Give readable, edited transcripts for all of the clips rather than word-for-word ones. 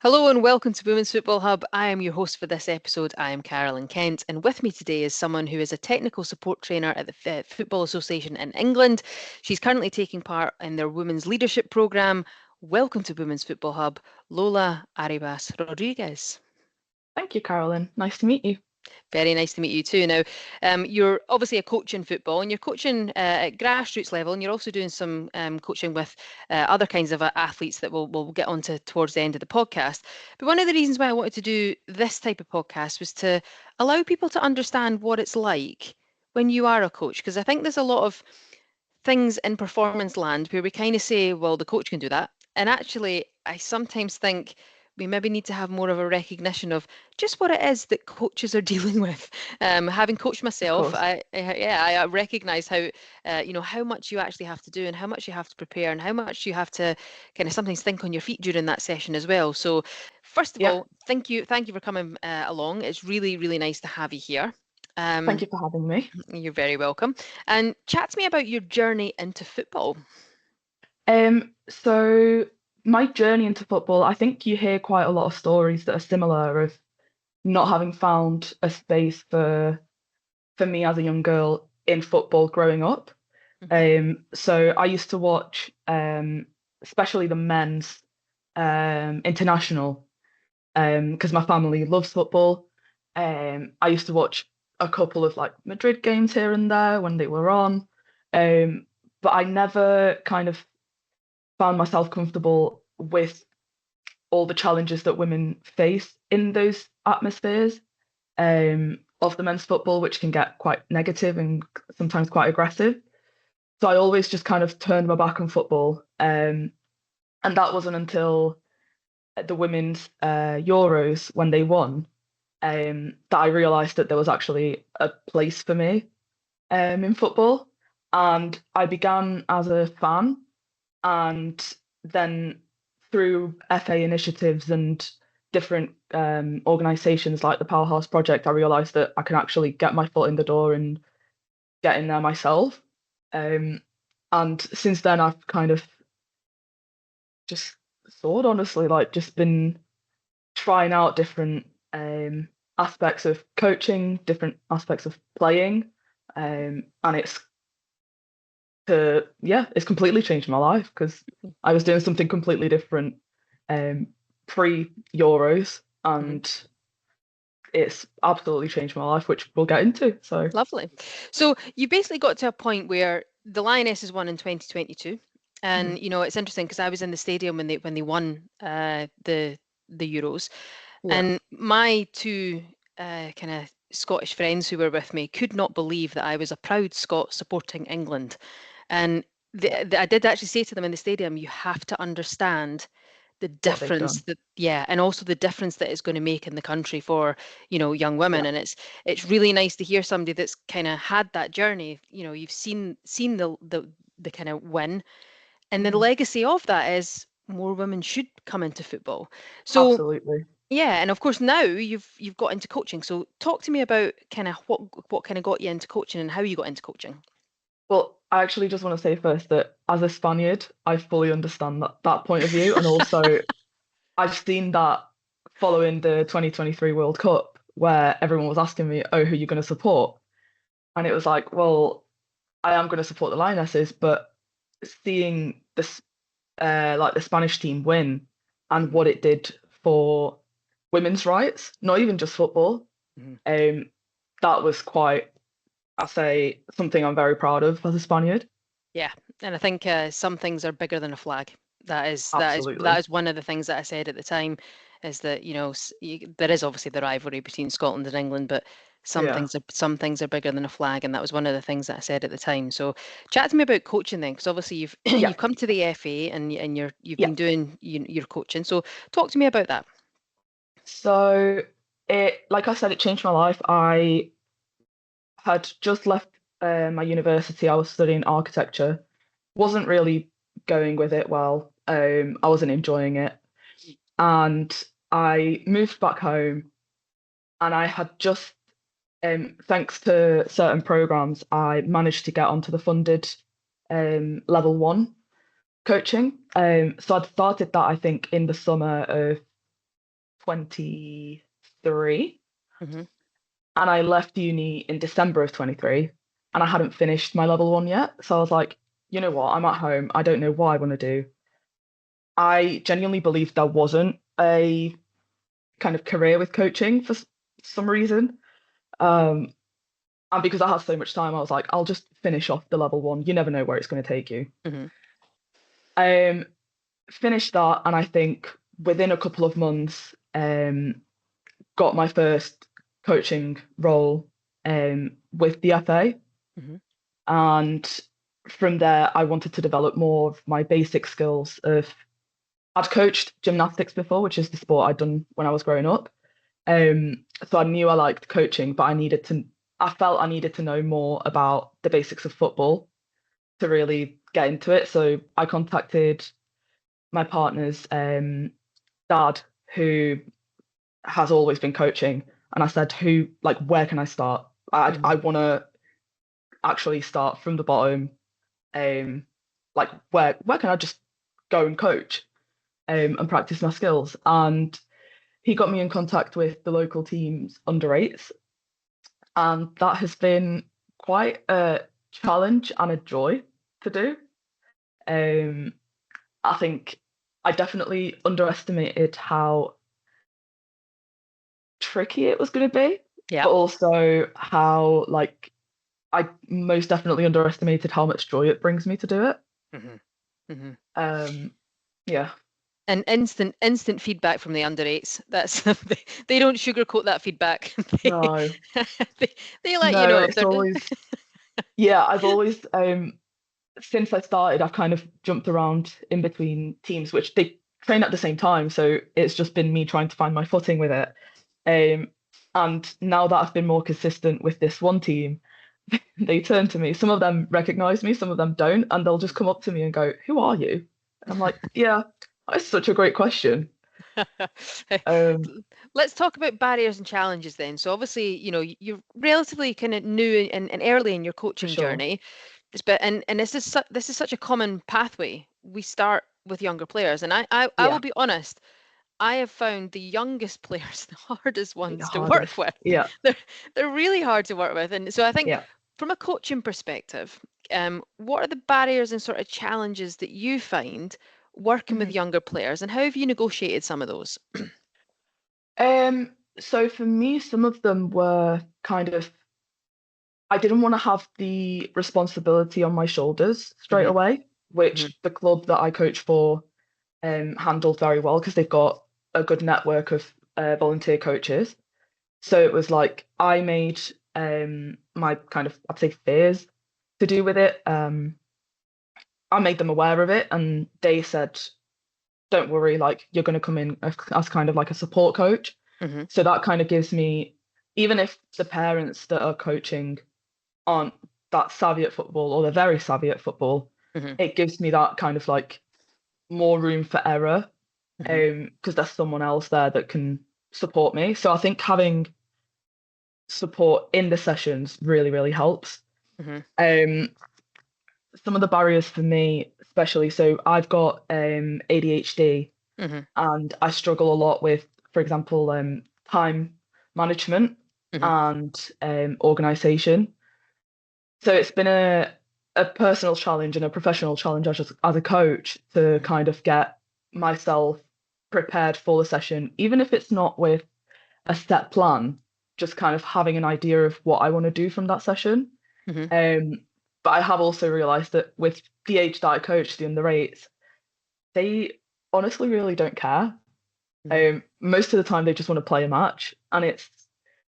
Hello and welcome to Women's Football Hub. I am your host for this episode. I am Carolyn Kent, and with me today is someone who is a technical support trainer at the Football Association in England. She's currently taking part in their Women's Leadership Programme. Welcome to Women's Football Hub, Lola Arribas Rodriguez. Thank you, Carolyn. Nice to meet you. Very nice to meet you too. Now, you're obviously a coach in football, and you're coaching at grassroots level, and you're also doing some coaching with other kinds of athletes that we'll get onto towards the end of the podcast. But one of the reasons why I wanted to do this type of podcast was to allow people to understand what it's like when you are a coach, because I think there's a lot of things in performance land where we kind of say, well, the coach can do that. And actually, I sometimes think we maybe need to have more of a recognition of just what it is that coaches are dealing with. Having coached Of myself, course. I recognize how how much you actually have to do and how much you have to prepare and how much you have to kind of sometimes think on your feet during that session as well. So, first of Yeah, all, thank you for coming along. It's really, really nice to have you here. thank Um, you for having me. you're very welcome. And chat to me about your journey into football. So my journey into football, I think you hear quite a lot of stories that are similar of not having found a space for me as a young girl in football growing up. Hmm. So I used to watch especially the men's international because my family loves football. I used to watch a couple of like Madrid games here and there when they were on. Um, but I never kind of found myself comfortable with all the challenges that women face in those atmospheres of the men's football, which can get quite negative and sometimes quite aggressive. So I always just kind of turned my back on football. And that wasn't until the women's Euros when they won that I realised that there was actually a place for me in football. And I began as a fan, and then through FA initiatives and different organisations like the Powerhouse Project, I realised that I can actually get my foot in the door and get in there myself. Um, and since then, I've kind of just thought, honestly, like just been trying out different aspects of coaching, different aspects of playing, and it's completely changed my life because I was doing something completely different um, pre Euros, Hmm. and it's absolutely changed my life, which we'll get into. So Lovely. So you basically got to a point where the Lionesses won in 2022, mhm, and it's interesting because I was in the stadium when they won the Euros, yeah, and my two kind of Scottish friends who were with me could not believe that I was a proud Scot supporting England, and yeah, I did actually say to them in the stadium, you have to understand the what they've difference done. that and also the difference that it's going to make in the country for young Yeah, women. And it's really nice to hear somebody that's kind of had that journey. You've seen the kind of win, and the mhm, legacy of that is more women should come into football. So absolutely. yeah, and of course now you've got into coaching. So talk to me about kind of what kind of got you into coaching and how you got into coaching. Well, I actually just want to say first that as a Spaniard, I fully understand that point of view, and also I've seen that following the 2023 World Cup, where everyone was asking me, "Oh, who are you going to support?" And it was like, well, I am going to support the Lionesses, but seeing this, like the Spanish team win and Mhm, what it did for women's rights, not even just football, mhm. um, that was quite, I say, something I'm very proud of as a Spaniard. Yeah, and I think some things are bigger than a flag. That Absolutely. is one of the things that I said at the time, is that there is obviously the rivalry between Scotland and England, but Yeah. some things are bigger than a flag, and that was one of the things that I said at the time. So, chat to me about coaching then, because obviously you've Yeah. you've come to the FA and you've Yeah. been doing your coaching. So, talk to me about that. So like I said, it changed my life. I had just left my university. I was studying architecture. Wasn't really going with it well. I wasn't enjoying it. And I moved back home, and I had just, thanks to certain programs, I managed to get onto the funded level one coaching. So I'd started that, I think, in the summer of 23, Mm-hmm. and I left uni in December of 23, and I hadn't finished my level 1 yet. So I was like, you know what, I'm at home. I don't know what I want to do. I genuinely believed there wasn't a kind of career with coaching for some reason. Um, and because I had so much time, I was like, I'll just finish off the level 1. You never know where it's going to take you. Mm-hmm. Um, Finished that, and I think within a couple of months, got my first coaching role with the FA. Mm-hmm. And from there, I wanted to develop more of my basic skills of I'd coached gymnastics before, which is the sport I'd done when I was growing up. So I knew I liked coaching, but I felt I needed to know more about the basics of football to really get into it. So I contacted my partner's dad, who has always been coaching, and I said, where can I start? I want to actually start from the bottom. Where can I just go and coach and practice my skills? And he got me in contact with the local team's under eights, and that has been quite a challenge and a joy to do. Um, I think I definitely underestimated how tricky it was going to be, Yeah. but also how I most definitely underestimated how much joy it brings me to do it. Mm-hmm. Mm-hmm. Yeah. And instant feedback from the under eights. That's they don't sugarcoat that feedback. No, they, they let you no, know if it's they're. always, yeah, I've always, since I started, I've kind of jumped around in between teams, which they train at the same time. So it's just been me trying to find my footing with it. Um, and now that I've been more consistent with this one team, they turn to me. Some of them recognize me, some of them don't, and they'll just come up to me and go, "Who are you?" And I'm like, "Yeah, that's such a great question." Um, Let's talk about barriers and challenges then. So obviously, you're relatively kind of new and early in your for coaching sure. journey. And this is such a common pathway. We start with younger players, and I will Yeah, be honest. I have found the youngest players the hardest the ones to work hardest. with. Yeah, They're really hard to work with, and so I think yeah. from a coaching perspective, what are the barriers and sort of challenges that you find working with Mhm. younger players, and how have you negotiated some of those? So for me, some of them were kind of I didn't want to have the responsibility on my shoulders straight Hmm. away, Hmm. which the club that I coach for handled very well because they've got a good network of volunteer coaches. So it was like I made my kind of I'd say fears to do with it. I made them aware of it, and they said, "Don't worry, like you're going to come in as kind of like a support coach." Hmm. So that kind of gives me, even if the parents that are coaching aren't that savvy at football or they're very savvy at football, Hmm. it gives me that kind of like more room for error, Hmm. because there's someone else there that can support me. So I think having support in the sessions really, really helps. Hmm. Um, some of the barriers for me, especially, so I've got ADHD, Hmm. and I struggle a lot with, for example, time management Hmm. and organization. So it's been a personal challenge and a professional challenge as a coach to kind of get myself prepared for the session, even if it's not with a set plan, just kind of having an idea of what I want to do from that session. Hmm. Um, but I have also realised that with the age that I coach, the under eights, they honestly really don't care. Hmm. Most of the time, they just want to play a match, and it's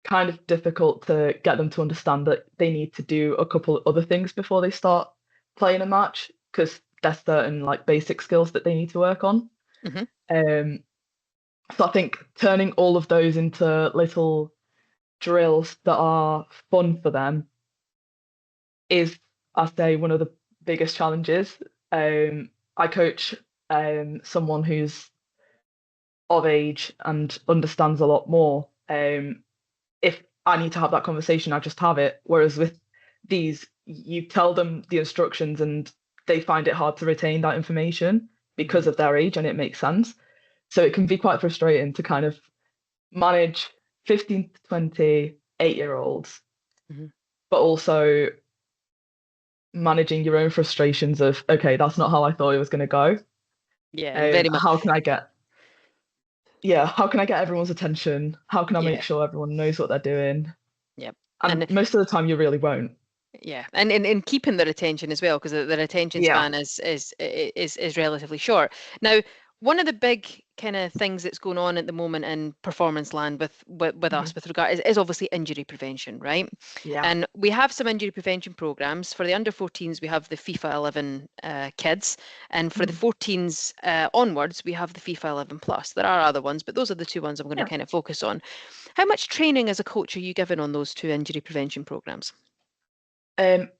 kind of difficult to get them to understand that they need to do a couple of other things before they start playing a match because there's certain like basic skills that they need to work on. Hmm. Um, so I think turning all of those into little drills that are fun for them is, I say, one of the biggest challenges. I coach someone who's of age and understands a lot more. If I need to have that conversation, I just have it. Whereas with these, you tell them the instructions and they find it hard to retain that information Hmm. because of their age, and it makes sense. So it can be quite frustrating to kind of manage 15 to 28-year-olds, Mhm. but also managing your own frustrations of, okay, that's not how I thought it was going to go. Yeah, very much. How can I get, yeah, how can I get everyone's attention? How can I make Yeah, sure everyone knows what they're doing? yeah. And And most of the time, you really won't. yeah, and keeping their attention as well, because their attention Yeah. span is relatively short. Now, one of the big kind of things that's going on at the moment in performance land with Mhm. us with regard is obviously injury prevention, right? Yeah. And we have some injury prevention programs for the under 14s. We have the FIFA 11 kids, and for the Mhm. 14s onwards, we have the FIFA 11 plus. There are other ones, but those are the two ones I'm going to Yeah. kind of focus on. How much training as a coach are you given on those two injury prevention programs? Um,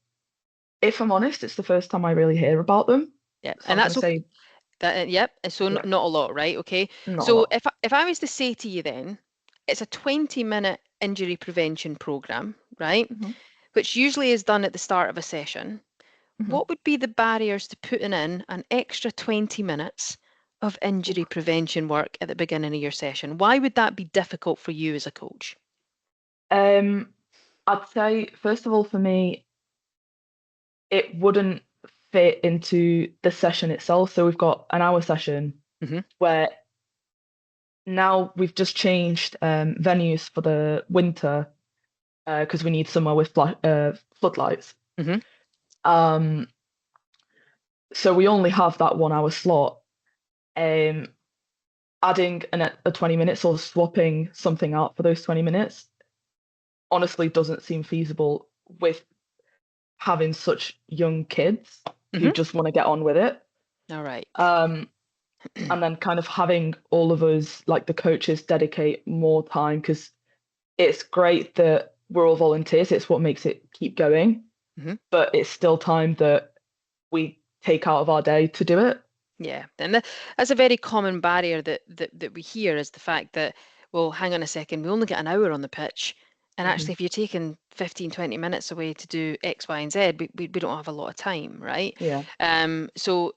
if I'm honest, it's the first time I really hear about them. Yeah, So and I'm going that's to okay. say, That, yep. So yeah, not a lot, right? Okay. not a So lot. if I was to say to you then, it's a 20-minute injury prevention program, right? Hmm. Which usually is done at the start of a session. Hmm. What would be the barriers to putting in an extra 20 minutes of injury prevention work at the beginning of your session? Why would that be difficult for you as a coach? Um, I'd say, first of all, for me, it wouldn't fit into the session itself. So we've got an hour session Hmm. where now we've just changed venues for the winter because we need somewhere with floodlights. Hmm. Um, so we only have that 1 hour slot. Um, Adding a 20 minutes or swapping something out for those 20 minutes honestly doesn't seem feasible with having such young kids who Hmm. just want to get on with it. All right. Um, and then kind of having all of us, like the coaches, dedicate more time because it's great that we're all volunteers. It's what makes it keep going, Hmm. but it's still time that we take out of our day to do it. Yeah, and that's a very common barrier that we hear is the fact that, well, hang on a second, we only get an hour on the pitch, and Hmm. actually, if you're taking 15, 20 minutes away to do X, Y, and Z, we don't have a lot of time, right? Yeah, So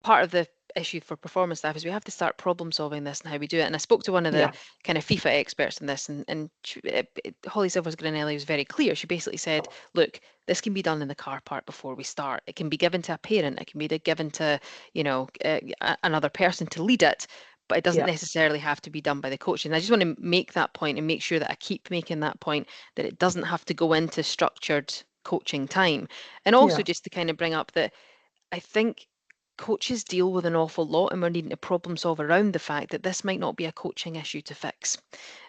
part of the issue for performance staff is we have to start problem solving this and how we do it. And I spoke to one of the yeah, kind of FIFA experts in this, and Holly Silvers Granelli was very clear. She basically said, look, this can be done in the car park before we start. It can be given to a parent. It can be given to, another person to lead it. But it doesn't yeah, necessarily have to be done by the coach. And I just want to make that point and make sure that I keep making that point that it doesn't have to go into structured coaching time. And also yeah, just to kind of bring up that I think coaches deal with an awful lot, and we're needing to problem solve around the fact that this might not be a coaching issue to fix.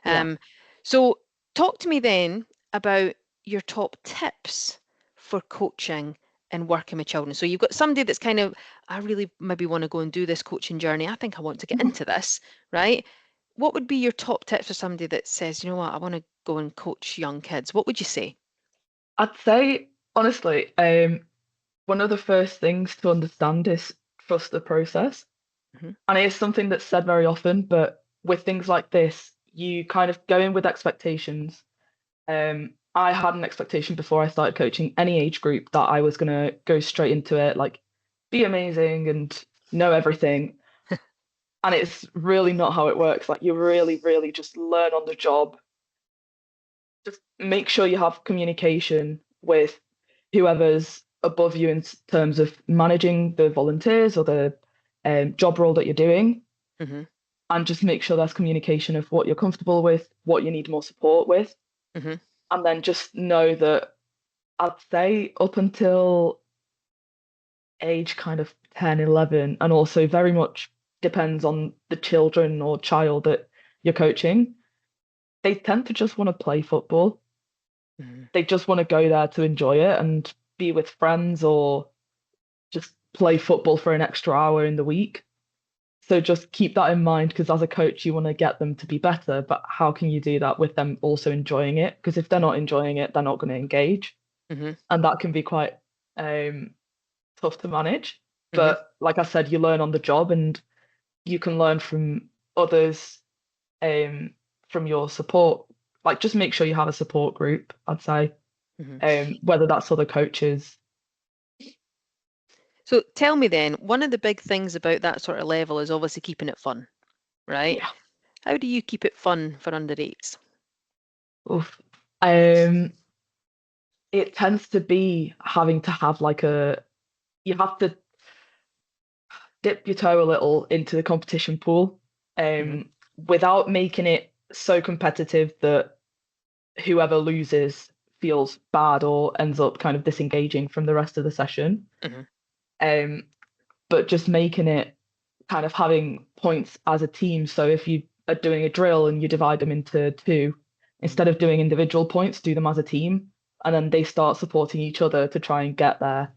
yeah. Um, so, talk to me then about your top tips for coaching and working with children. So, you've got somebody that's kind of, I really maybe want to go and do this coaching journey. I think I want to get Mhm. into this, right? What would be your top tips for somebody that says, you know what, I want to go and coach young kids? What would you say? I'd say, honestly, one of the first things to understand is trust the process. Hmm. And it is something that's said very often, but with things like this, you kind of go in with expectations. I had an expectation before I started coaching any age group that I was gonna go straight into it, like be amazing and know everything. And it's really not how it works. Like you really, really just learn on the job. Just make sure you have communication with whoever's above you in terms of managing the volunteers or the job role that you're doing, Hmm. and just make sure there's communication of what you're comfortable with, what you need more support with, Hmm. and then just know that I'd say up until age kind of 10, 11, and also very much depends on the children or child that you're coaching, they tend to just want to play football. Hmm. They just want to go there to enjoy it and be with friends or just play football for an extra hour in the week. So just keep that in mind because as a coach, you want to get them to be better, but how can you do that with them also enjoying it? Because if they're not enjoying it, they're not going to engage, Hmm. and that can be quite um, tough to manage. Hmm. But like I said, you learn on the job, and you can learn from others, um, from your support. Like just make sure you have a support group, I'd say, Hmm. whether that's other coaches. So tell me then, one of the big things about that sort of level is obviously keeping it fun, right? Yeah. How do you keep it fun for under eights? Oof. It tends to be having to have like you have to dip your toe a little into the competition pool, Mm-hmm. without making it so competitive that whoever loses feels bad or ends up kind of disengaging from the rest of the session. Mm-hmm. Um, but just making it kind of having points as a team. So if you are doing a drill and you divide them into two, instead of doing individual points, do them as a team, and then they start supporting each other to try and get there,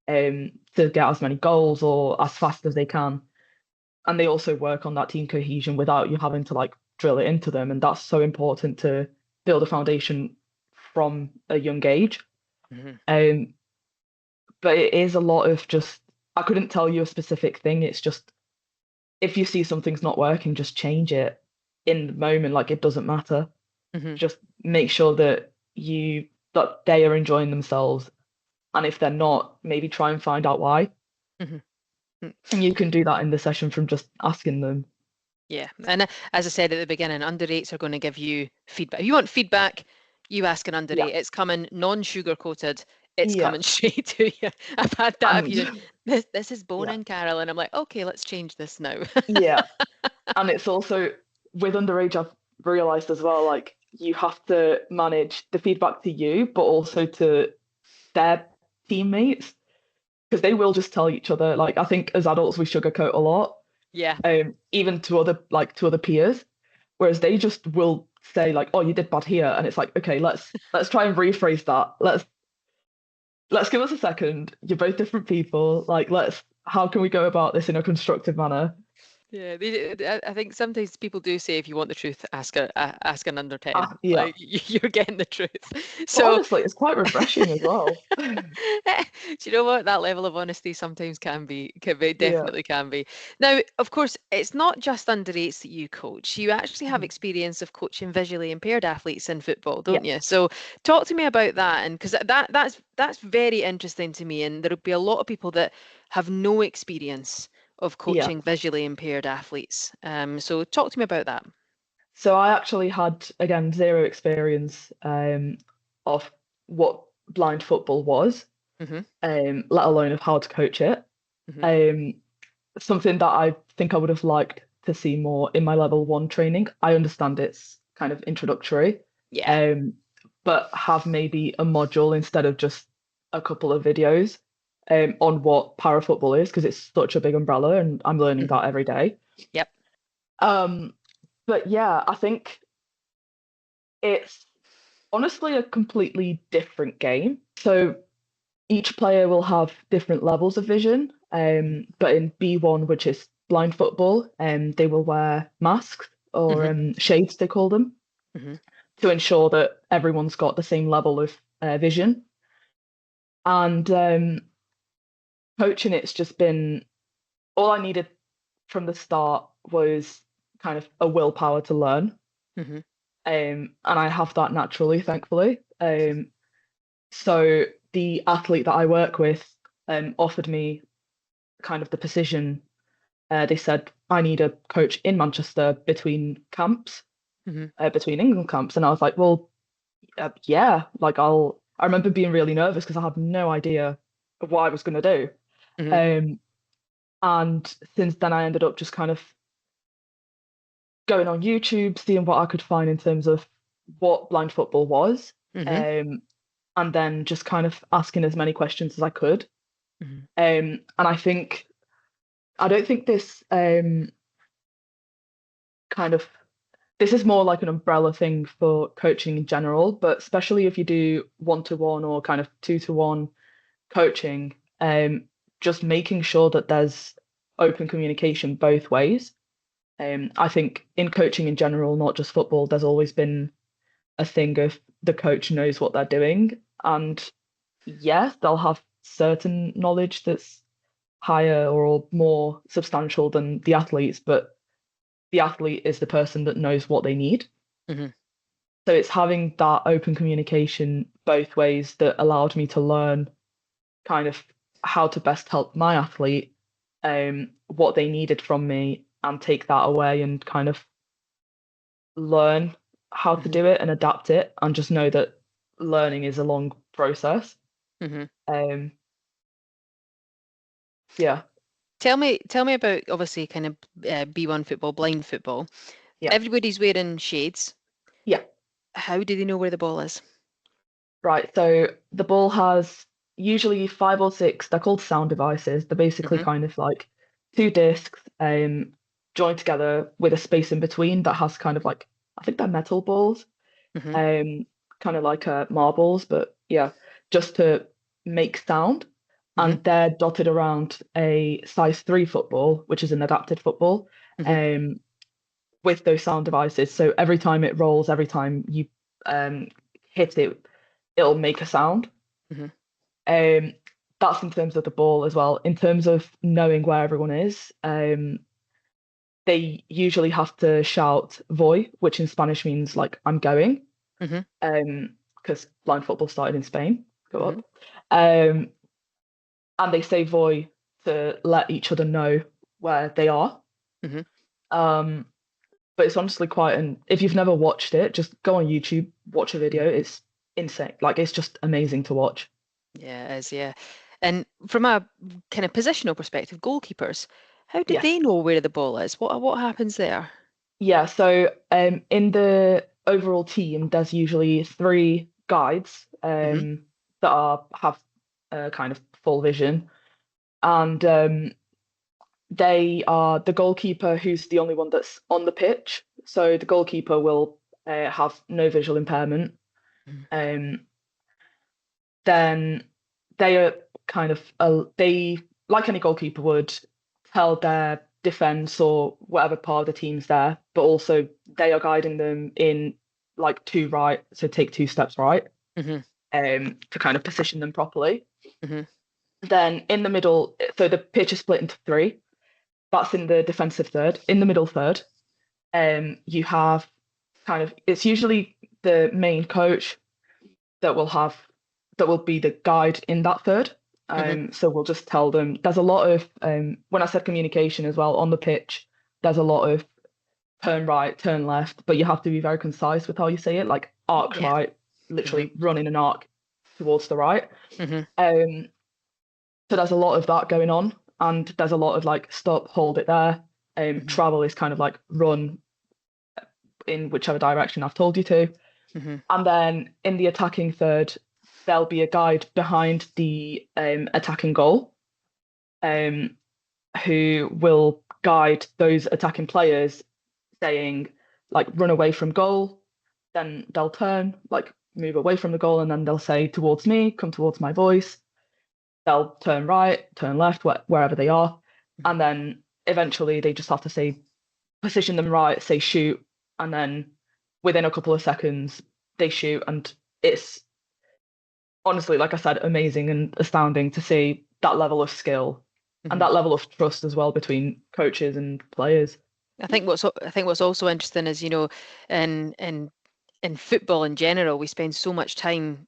to get as many goals or as fast as they can. And they also work on that team cohesion without you having to like drill it into them. And that's so important to build a foundation from a young age. Mm-hmm. Um, but it is a lot of just, I couldn't tell you a specific thing. It's just, if you see something's not working, just change it in the moment. Like it doesn't matter. Mm-hmm. Just make sure that they are enjoying themselves. And if they're not, maybe try and find out why. Mm-hmm. And you can do that in the session from just asking them. Yeah, and as I said at the beginning, under eights are going to give you feedback. If you want feedback, you ask an under Yeah. eight. It's coming non-sugar coated. It's Yeah. coming straight to you. I've had that. If you And this is yeah. boning, Carol, and I'm like, okay, let's change this now. Yeah. And it's also with underage, I've realized as well, like you have to manage the feedback to you, but also to their teammates, because they will just tell each other. Like I think as adults we sugarcoat a lot, Yeah. even to other peers, whereas they just will say like, "Oh, you did bad here," and it's like, okay, let's try and rephrase that. Let's give us a second. You're both different people. Like how can we go about this in a constructive manner? Yeah, I think sometimes people do say if you want the truth, ask an under 10. Yeah. Like you're getting the truth. But So honestly, it's quite refreshing as well. do you know what? That level of honesty sometimes Yeah. definitely can be. Now, of course, it's not just under eights that you coach. You actually have Mhm. experience of coaching visually impaired athletes in football, Yeah. don't you? So talk to me about that, and because that's very interesting to me, and there'll be a lot of people that have no experience of Yeah. coaching visually impaired athletes. So talk to me about that. So I actually had again zero experience of what blind football was, Hmm. let alone of how to coach it. Hmm. Um, Something that I think I would have liked to see more in my level one training. I understand it's kind of introductory, Yeah. um, but have maybe a module instead of just a couple of videos on what para football is, because it's such a big umbrella and I'm learning Hmm. that every day. Yep. Um, but yeah, I think it's honestly a completely different game. So each player will have different levels of vision. But in B1, which is blind football, they will wear masks or Hmm. shades, they call them, Hmm. to ensure that everyone's got the same level of vision. And coaching, it's just been all I needed from the start was kind of a willpower to learn. Hmm. And I have that naturally, thankfully. So the athlete that I work with offered me kind of the position. They said I need a coach in Manchester between camps, Hmm. between England camps, and I was like, well, yeah, like I'll. I remember being really nervous because I had no idea of what I was going to do. Hmm. Um, and since then, I ended up just kind of going on YouTube, seeing what I could find in terms of what blind football was, Hmm. um, and then just kind of asking as many questions as I could. Hmm. And I don't think this kind of this is more like an umbrella thing for coaching in general, but especially if you do one-to-one or kind of two-to-one coaching, just making sure that there's open communication both ways. I think in coaching in general, not just football, there's always been a thing of the coach knows what they're doing. And yes, they'll have certain knowledge that's higher or more substantial than the athletes, but the athlete is the person that knows what they need. Hmm. So it's having that open communication both ways that allowed me to learn kind of how to best help my athlete, what they needed from me, and take that away and kind of learn how to Hmm. do it and adapt it, and just know that learning is a long process. Hmm. Um, yeah, Tell me about obviously kind of B1 football, blind football. yeah, Everybody's wearing shades. yeah. How do they know where the ball is? Right. So the ball has usually five or six. They're called sound devices. They're basically Hmm. kind of like two discs, joined together with a space in between that has kind of like, I think they're metal balls, Hmm. um, kind of like marbles, but yeah, just to make sound. Hmm. And they're dotted around a size 3 football, which is an adapted football, Hmm. um, with those sound devices. So every time it rolls, every time you um, hit it, it'll make a sound. Hmm. Um, that's in terms of the ball as well. In terms of knowing where everyone is, they usually have to shout "voy," which in Spanish means like "I'm going," Hmm. because blind football started in Spain. Go Hmm. up. Um, and they say "voy" to let each other know where they are. Hmm. Um, but it's honestly quite an. If you've never watched it, just go on YouTube, watch a video. It's insane. Like it's just amazing to watch. Yeah, it is, yeah. And from a kind of positional perspective, goalkeepers, how do Yes. they know where the ball is? What happens there? Yeah, so in the overall team, there's usually three guides Hmm. that have kind of full vision, and they are the goalkeeper who's the only one that's on the pitch. So the goalkeeper will have no visual impairment. Um, then they are kind of they like any goalkeeper would tell their defense or whatever part of the team's there, but also they are guiding them in like two right, so take two steps right, Hmm. to kind of position them properly. Hmm. Then in the middle, so the pitch is split into three. That's in the defensive third. In the middle third, you have kind of it's usually the main coach that will have that will be the guide in that third. Hmm. So we'll just tell them there's a lot of when I said communication as well on the pitch, there's a lot of turn right, turn left, but you have to be very concise with how you say it, like arc Yeah. right, Hmm. literally run in an arc towards the right. Hmm. Um, so there's a lot of that going on, and there's a lot of like stop, hold it there. Hmm. Travel is kind of like run in whichever direction I've told you to. Hmm. And then in the attacking third, there'll be a guide behind the attacking goal, um, who will guide those attacking players, saying like run away from goal. Then they'll turn, like move away from the goal, and then they'll say towards me, come towards my voice. They'll turn right, turn left, wherever they are, and then eventually they just have to say position them right, say shoot, and then within a couple of seconds they shoot, and it's honestly, like I said, amazing and astounding to see that level of skill and Hmm. that level of trust as well between coaches and players. I think what's also interesting is, in football in general, we spend so much time,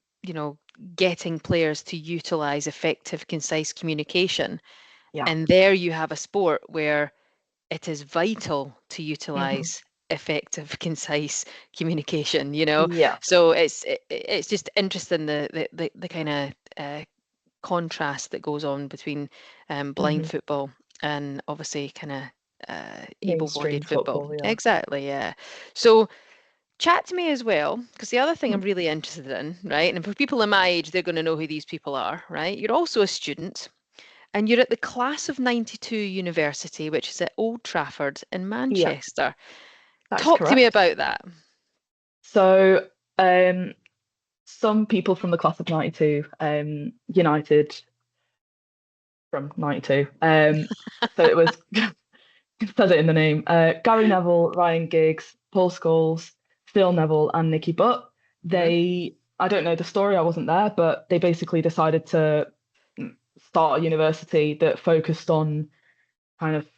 getting players to utilize effective, concise communication. Yeah. And there you have a sport where it is vital to Hmm. utilize effective, concise communication. Yeah. So it's just interesting the kind of contrast that goes on between blind Hmm. football and obviously kind of Mainstream able-bodied football. football. Yeah. Exactly, yeah. So chat to me as well, because the other thing I'm Mhm. really interested in, right? And for people in my age, they're going to know who these people are, right? You're also a student. And you're at the Class of 92 University, which is at Old Trafford in Yeah, Manchester. that is Talk to me correct. about that. So, some people from the class of 92, United from 92. So it was, it says it in the name, Gary Neville, Ryan Giggs, Paul Scholes, Phil Neville, and Nicky Butt. Hmm. I don't know the story, I wasn't there, but they basically decided to start a university that focused on kind of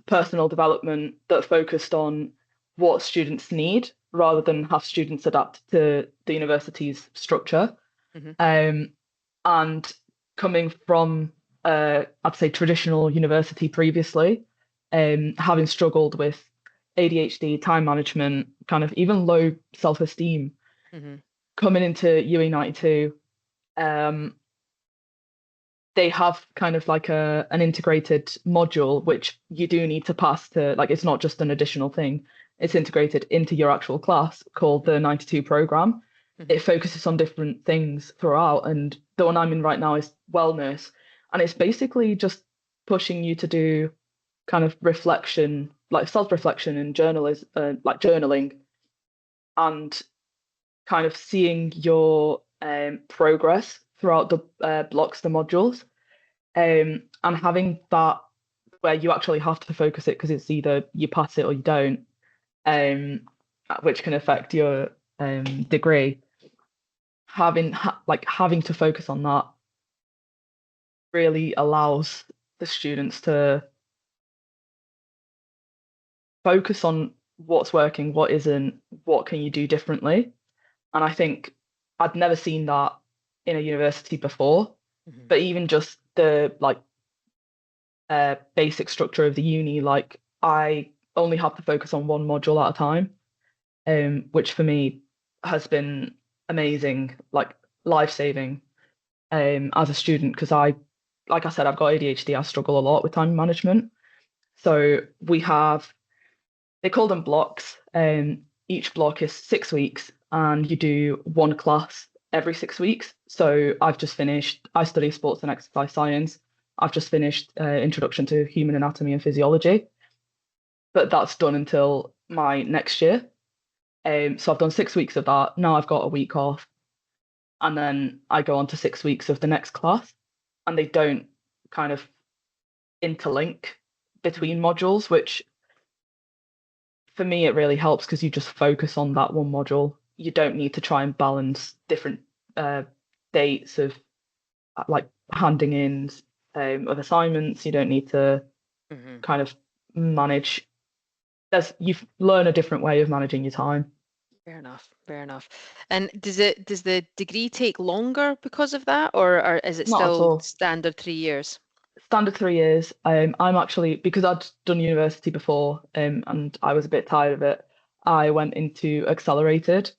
personal development, that focused on what students need rather than have students adapt to the university's structure. Hmm. Um, and coming from, I'd say, traditional university previously, having struggled with ADHD, time management, kind of even low self-esteem Mm-hmm. coming into UE 92. They have kind of like an integrated module which you do need to pass to, like, it's not just an additional thing. It's integrated into your actual class called the 92 program. Mm-hmm. It focuses on different things throughout, and the one I'm in right now is wellness, and it's basically just pushing you to do kind of reflection, like self-reflection and journalism, like journaling, and kind of seeing your progress throughout the blocks, the modules, and having that where you actually have to focus it because it's either you pass it or you don't, um, which can affect your degree. Having to focus on that really allows the students to focus on what's working, what isn't, what can you do differently. And I think I'd never seen that in a university before, Mm-hmm. but even just the basic structure of the uni, like I only have to focus on one module at a time, which for me has been amazing, like life-saving, as a student, because like I said, I've got ADHD, I struggle a lot with time management. So they call them blocks. Each block is 6 weeks, and you do one class every 6 weeks. So I study sports and exercise science. I've just finished Introduction to Human Anatomy and Physiology, but that's done until my next year. So I've done 6 weeks of that. Now I've got a week off, and then I go on to 6 weeks of the next class, and they don't kind of interlink between modules, which for me it really helps because you just focus on that one module. You don't need to try and balance different dates of like handing in of assignments. You don't need to Mm-hmm. kind of manage. You learn a different way of managing your time. Fair enough. Fair enough. And does the degree take longer because of that, or is it Not at still all. standard 3 years? Standard 3 years. I'm actually, because I'd done university before, and I was a bit tired of it, I went into accelerated,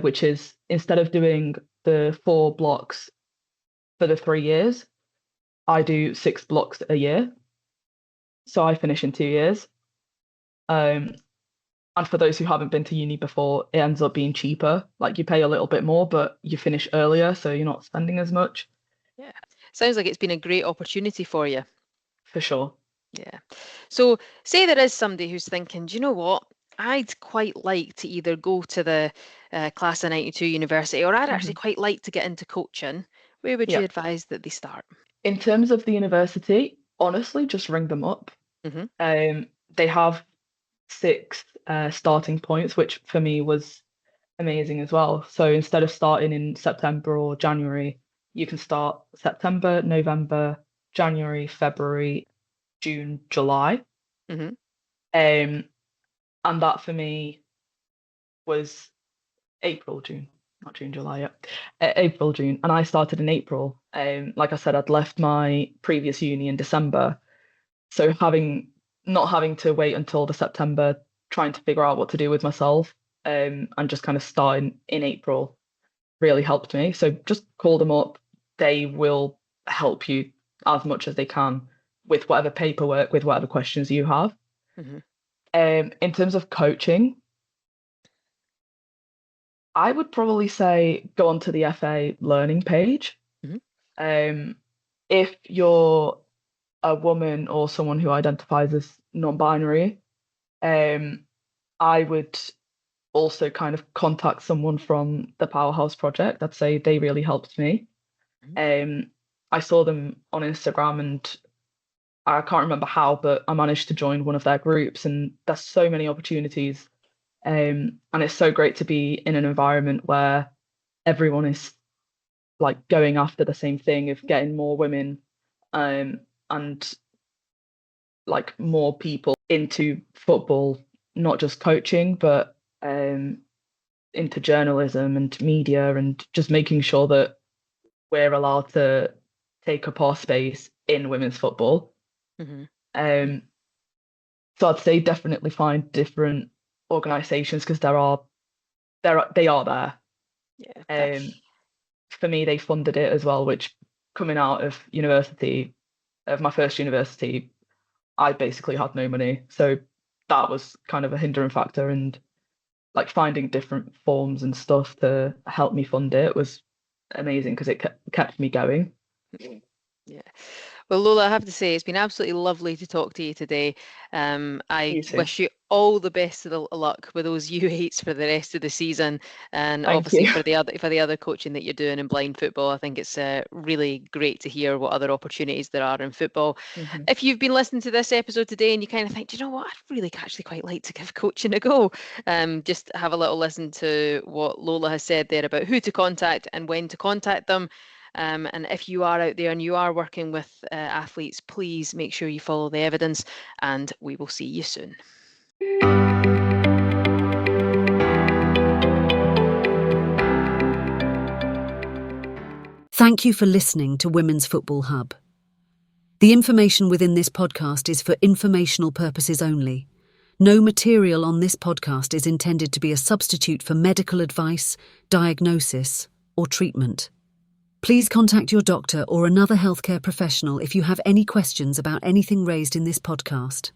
which is instead of doing the 4 blocks for the 3 years, I do 6 blocks a year. So I finish in 2 years. Um, and for those who haven't been to uni before, it ends up being cheaper. Like you pay a little bit more, but you finish earlier, so you're not spending as much, Yeah. Sounds like it's been a great opportunity for you. for sure. Yeah. So say there is somebody who's thinking, do you know what? I'd quite like to either go to the class of 92 university, or I'd actually Mhm. quite like to get into coaching. Where would you Yeah. advise that they start? In terms of the university, honestly, just ring them up. Mm-hmm. They have 6 starting points, which for me was amazing as well. So instead of starting in September or January, you can start September, November, January, February, June, July. Mm-hmm. Um, and that for me was April, June, not June, July, yeah. April, June. And I started in April. Like I said, I'd left my previous uni in December. So not having to wait until the September trying to figure out what to do with myself, and just kind of starting in April really helped me. So just call them up. They will help you as much as they can with whatever paperwork, with whatever questions you have. Mm-hmm. In terms of coaching, I would probably say go onto the FA learning page. Mm-hmm. Um, if you're a woman or someone who identifies as non-binary, I would also kind of contact someone from the Powerhouse Project. I'd say they really helped me. Um, I saw them on Instagram and I can't remember how, but I managed to join one of their groups, and there's so many opportunities. And it's so great to be in an environment where everyone is like going after the same thing of getting more women, and like more people into football, not just coaching, but into journalism and media, and just making sure that we're allowed to take up our space in women's football. Mm-hmm. Um, So I'd say definitely find different organisations because they are there. Yeah, For me, they funded it as well, which coming out of university, of my first university, I basically had no money. So that was kind of a hindering factor. And like finding different forms and stuff to help me fund it was amazing because it kept me going. yeah. Well, Lola, I have to say, it's been absolutely lovely to talk to you today. I You too. wish you all the best of the luck with those U8s for the rest of the season, and Thank obviously you. for the other coaching that you're doing in blind football. I think it's really great to hear what other opportunities there are in football. Mhm. If you've been listening to this episode today and you kind of think, do you know what, I'd really actually quite like to give coaching a go, just have a little listen to what Lola has said there about who to contact and when to contact them. And if you are out there and you are working with athletes, please make sure you follow the evidence, and we will see you soon. Thank you for listening to Women's Football Hub. The information within this podcast is for informational purposes only. No material on this podcast is intended to be a substitute for medical advice, diagnosis, or treatment. Please contact your doctor or another healthcare professional if you have any questions about anything raised in this podcast.